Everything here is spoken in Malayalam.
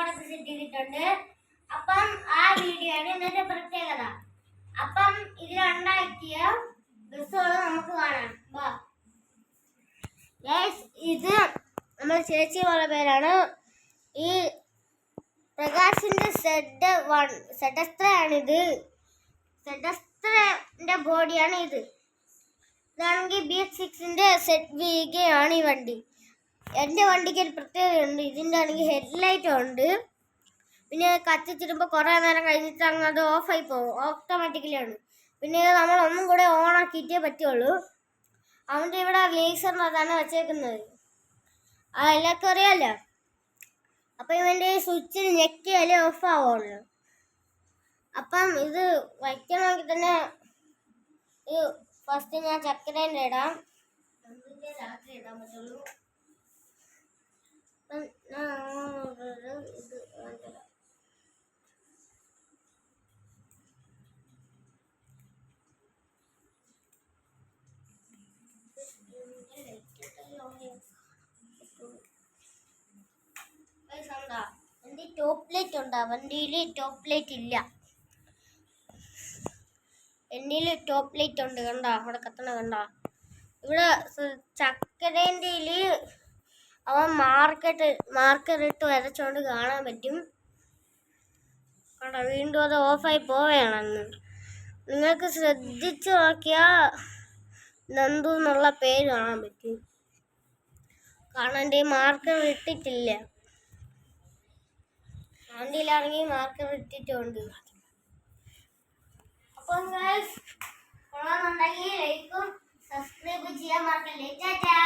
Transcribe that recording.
ട്രൈപോഡൊക്കെ സെറ്റ് ചെയ്തിട്ടുണ്ട്. അപ്പം ആ വീഡിയോ ആണ് ഇന്നത്തെ പ്രത്യേകത. അപ്പം ഇതിലുണ്ടാക്കിയ ഡ്രസ്സുകൾ നമുക്ക് കാണാം. ഇത് നമ്മുടെ ചേച്ചിയുടെ പേരാണ്. ഈ പ്രകാശിന്റെ സെഡസ്ത്രയാണിത്. സെഡസ്ത്രന്റെ ബോഡിയാണ് ഇത്. ഇതാണെങ്കിൽ BX6ന്റെ ZVK ആണ് ഈ വണ്ടി. എൻ്റെ വണ്ടിക്ക് ഒരു പ്രത്യേകതയുണ്ട്. ഇതിൻ്റെ ആണെങ്കിൽ ഹെഡ്ലൈറ്റ് ഉണ്ട്. പിന്നെ കത്തിച്ചിടുമ്പോൾ കുറേ നേരം കഴിഞ്ഞിട്ട് അങ്ങ് അത് ഓഫായി പോകും. ഓട്ടോമാറ്റിക്കലി ആണ്. പിന്നെ നമ്മൾ ഒന്നും കൂടെ ഓൺ ആക്കിയിട്ടേ പറ്റുള്ളൂ. അവൻ്റെ ഇവിടെ ലേസറിനകത്താണ് വെച്ചേക്കുന്നത്. എല്ലാവർക്കും അറിയാമല്ലോ. അപ്പം ഇവൻ്റെ സ്വിച്ചിൽ ഞെക്കിയാലേ ഓഫ് ആവുള്ളൂ. അപ്പം ഇത് വയ്ക്കണമെങ്കിൽ തന്നെ ഫസ്റ്റ് ഞാൻ ചക്കരേൻ്റെ ഇടാം. രാത്രി ഇടാൻ പറ്റുള്ളൂ. ഇത് വണ്ടി ടോപ്പ് ലൈറ്റ് ഉണ്ടാ? വണ്ടിയിൽ ടോപ്പ് ലൈറ്റ് ഇല്ല. എന്നിൽ ടോപ്പ് ലൈറ്റ് ഉണ്ട്. കണ്ട അവിടെ കത്തണ കണ്ട. ഇവിടെ ചക്കരേൻ്റെ അവൻ മാർക്കർ ഇട്ട് വരച്ചോണ്ട് കാണാൻ പറ്റും. കണ്ട വീണ്ടും അത് ഓഫായി പോവുകയാണെന്ന്. നിങ്ങൾക്ക് ശ്രദ്ധിച്ചു നോക്കിയാൽ നന്ദു എന്നുള്ള പേര് കാണാൻ പറ്റും. കാണാൻ്റെ മാർക്കർ ഇട്ടിട്ടില്ല. വണ്ടിയിലാണെങ്കിൽ മാർക്കർ ഇട്ടിട്ടുണ്ട്. അപ്പം കൊള്ളാന്നുണ്ടെങ്കിൽ ലൈക്കും സബ്സ്ക്രൈബ് ചെയ്യാൻ മറക്കല്ലേ. ടാറ്റാ.